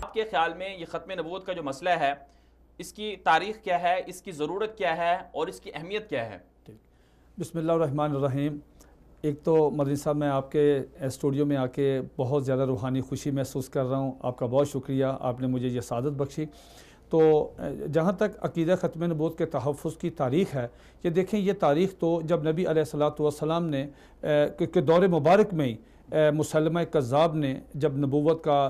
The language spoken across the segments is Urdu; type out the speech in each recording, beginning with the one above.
آپ کے خیال میں یہ ختم نبوت کا جو مسئلہ ہے، اس کی تاریخ کیا ہے، اس کی ضرورت کیا ہے اور اس کی اہمیت کیا ہے؟ بسم اللہ الرحمن الرحیم۔ ایک تو مدنی صاحب، میں آپ کے اسٹوڈیو میں آ کے بہت زیادہ روحانی خوشی محسوس کر رہا ہوں۔ آپ کا بہت شکریہ، آپ نے مجھے یہ سعادت بخشی۔ تو جہاں تک عقیدہ ختم نبوت کے تحفظ کی تاریخ ہے، یہ دیکھیں، یہ تاریخ تو جب نبی علیہ الصلوۃ والسلام نے کہ دور مبارک میں ہی مسلمہ کذاب نے جب نبوت کا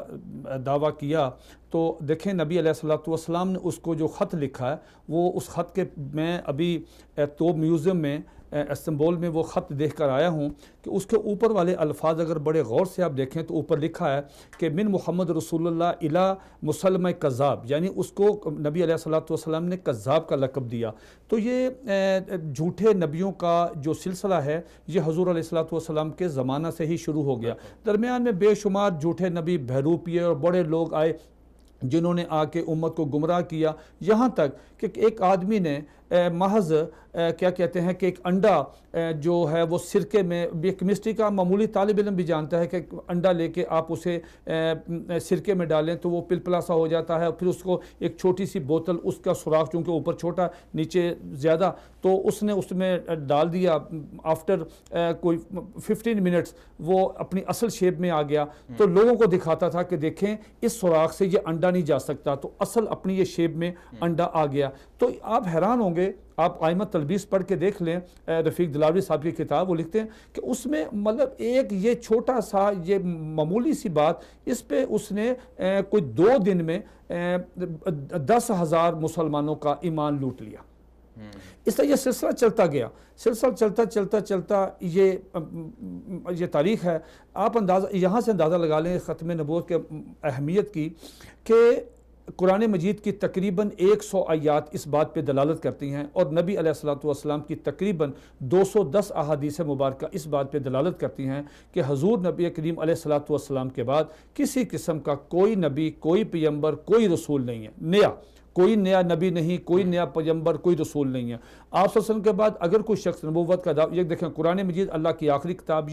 دعویٰ کیا، تو دیکھیں نبی علیہ الصلوۃ والسلام نے اس کو جو خط لکھا ہے، وہ اس خط کے میں ابھی تو میوزیم میں استنبول میں وہ خط دیکھ کر آیا ہوں کہ اس کے اوپر والے الفاظ اگر بڑے غور سے آپ دیکھیں تو اوپر لکھا ہے کہ من محمد رسول اللہ الی مسلمہ کذاب، یعنی اس کو نبی علیہ الصلوۃ والسلام نے کذاب کا لقب دیا۔ تو یہ جھوٹے نبیوں کا جو سلسلہ ہے، یہ حضور علیہ الصلوۃ والسلام کے زمانہ سے ہی شروع ہو گیا۔ درمیان میں بے شمار جھوٹے نبی، بہروپیے اور بڑے لوگ آئے جنہوں نے آ کے امت کو گمراہ کیا، یہاں تک کہ ایک آدمی نے محض کیا کہتے ہیں کہ ایک انڈا جو ہے وہ سرکے میں، کیمسٹری کا معمولی طالب علم بھی جانتا ہے کہ انڈا لے کے آپ اسے سرکے میں ڈالیں تو وہ پلپلا سا ہو جاتا ہے، پھر اس کو ایک چھوٹی سی بوتل، اس کا سوراخ چونکہ اوپر چھوٹا نیچے زیادہ، تو اس نے اس میں ڈال دیا، آفٹر کوئی 15 منٹس وہ اپنی اصل شیپ میں آ گیا۔ تو لوگوں کو دکھاتا تھا کہ دیکھیں اس سوراخ سے یہ انڈا نہیں جا سکتا، تو اصل اپنی یہ شیپ میں انڈا آ گیا۔ تو آپ حیران ہوں گے، آپ آئمہ تلبیس پڑھ کے دیکھ لیں، رفیق دلاوری صاحب کی کتاب، وہ لکھتے ہیں کہ اس میں مطلب ایک یہ چھوٹا سا، یہ معمولی سی بات، اس پہ اس نے کوئی 2 دن میں 10,000 مسلمانوں کا ایمان لوٹ لیا۔ اس طرح یہ سلسلہ چلتا گیا، سلسلہ چلتا یہ تاریخ ہے۔ آپ یہاں سے اندازہ لگا لیں ختم نبوت کے اہمیت کی، کہ قرآن مجید کی تقریباً 100 آیات اس بات پہ دلالت کرتی ہیں، اور نبی علیہ الصلوۃ والسلام کی تقریباً 210 احادیث مبارکہ اس بات پہ دلالت کرتی ہیں کہ حضور نبی کریم علیہ الصلوۃ والسلام کے بعد کسی قسم کا کوئی نبی، کوئی پیغمبر، کوئی رسول نہیں ہے، کوئی نیا نبی نہیں، کوئی نیا پیغمبر، کوئی رسول نہیں ہے۔ آپ صلی اللہ علیہ وسلم کے بعد اگر کوئی شخص نبوت کا دعویٰ، یہ دیکھیں قرآن مجید اللہ کی آخری کتاب،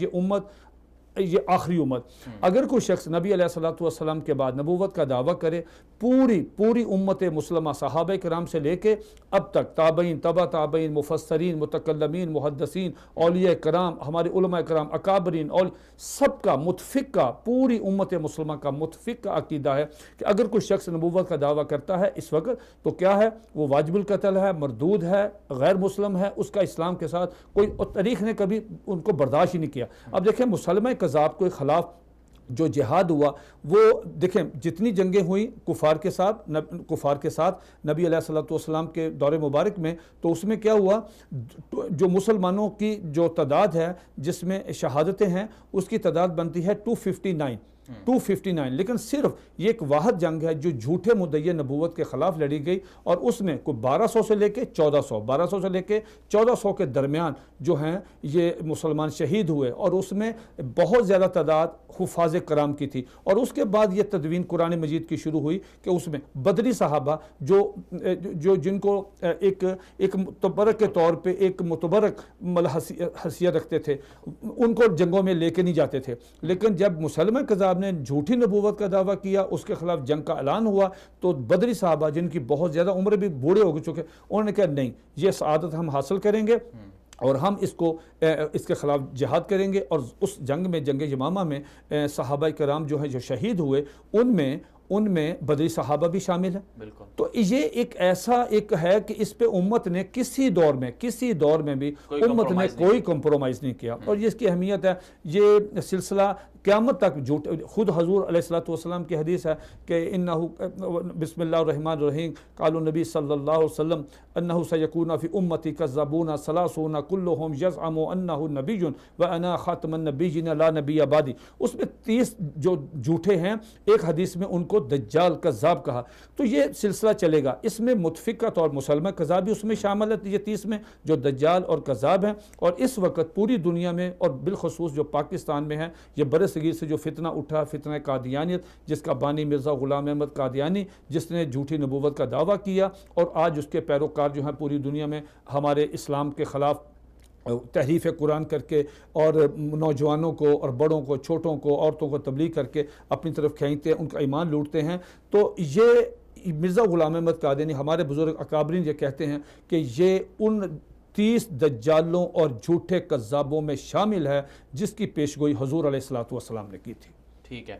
یہ آخری امت، اگر کوئی شخص نبی علیہ الصلوۃ والسلام کے بعد نبوت کا دعویٰ کرے، پوری امت مسلمہ، صحابہ کرام سے لے کے اب تک تابعین، تبع تابعین، مفسرین، متکلمین، محدثین، اولیاء کرام، ہمارے علماء کرام، اکابرین، سب کا متفقہ، پوری امت مسلمہ کا متفقہ عقیدہ ہے کہ اگر کوئی شخص نبوت کا دعویٰ کرتا ہے اس وقت، تو کیا ہے؟ وہ واجب القتل ہے، مردود ہے، غیر مسلم ہے، اس کا اسلام کے ساتھ کوئی، تاریخ نے کبھی ان کو برداشت ہی نہیں کیا۔ اب دیکھیں مسلمہ کذاب کے خلاف جو جہاد ہوا، وہ دیکھیں جتنی جنگیں ہوئیں کفار کے ساتھ نبی علیہ الصلوۃ والسلام کے دور مبارک میں، تو اس میں کیا ہوا؟ جو مسلمانوں کی جو تعداد ہے جس میں شہادتیں ہیں، اس کی تعداد بنتی ہے 259، لیکن صرف یہ ایک واحد جنگ ہے جو جھوٹے مدعی نبوت کے خلاف لڑی گئی، اور اس میں کوئی 1200 سے لے کے 1400 کے درمیان جو ہیں یہ مسلمان شہید ہوئے، اور اس میں بہت زیادہ تعداد حفاظ کرام کی تھی۔ اور اس کے بعد یہ تدوین قرآن مجید کی شروع ہوئی کہ اس میں بدری صحابہ جو جن کو ایک متبرک کے طور پہ ایک متبرک حیثیت رکھتے تھے، ان کو جنگوں میں لے کے نہیں جاتے تھے، لیکن جب مسلمہ کذاب نے جھوٹی نبوت کا دعویٰ کیا، اس کے خلاف جنگ کا اعلان ہوا، تو بدری صحابہ جن کی بہت زیادہ عمر بھی بوڑھے ہو چکے، انہوں نے کہا نہیں، یہ سعادت ہم حاصل کریں گے اور ہم اس کے خلاف جہاد کریں گے۔ اور اس جنگ میں، جنگ یمامہ میں، صحابہ کرام جو ہیں جو شہید ہوئے، ان میں بدری صحابہ بھی شامل ہیں۔ تو یہ ایک ایسا ہے کہ اس پہ امت نے کسی دور میں بھی امت نے کوئی کمپرومائز نہیں کیا، اور یہ اس کی اہمیت ہے۔ یہ سلسلہ قیامت تک جھوٹ، خود حضور علیہ الصلوۃ والسلام کی حدیث ہے کہ بسم اللہ الرحمن الرحیم، قال النبی صلی اللہ علیہ وسلم انہ سیکون فی امتی کذابون ثلاثون کلہم یزعم انہ نبی وانا خاتم النبیین لا نبی بعدی۔ اس میں 30 جو جھوٹے ہیں، ایک حدیث میں ان کو دجال کذاب کہا۔ تو یہ سلسلہ چلے گا، اس میں متفقہ طور مسلمہ کذاب بھی اس میں شامل ہے، یہ 30 میں جو دجال اور کذاب ہیں۔ اور اس وقت پوری دنیا میں اور بالخصوص جو پاکستان میں ہے، یہ برے صغیر سے جو فتنہ اٹھا، فتنہ قادیانیت، جس کا بانی مرزا غلام احمد قادیانی، جس نے جھوٹی نبوت کا دعویٰ کیا، اور آج اس کے پیروکار جو ہیں پوری دنیا میں ہمارے اسلام کے خلاف تحریف قرآن کر کے اور نوجوانوں کو اور بڑوں کو چھوٹوں کو عورتوں کو تبلیغ کر کے اپنی طرف کھینچتے ہیں، ان کا ایمان لوٹتے ہیں. تو یہ مرزا غلام احمد قادیانی ہمارے بزرگ اکابرین یہ کہتے ہیں کہ یہ ان 30 دجالوں اور جھوٹے کذابوں میں شامل ہے جس کی پیشگوئی حضور علیہ الصلوۃ والسلام نے کی تھی. ٹھیک ہے.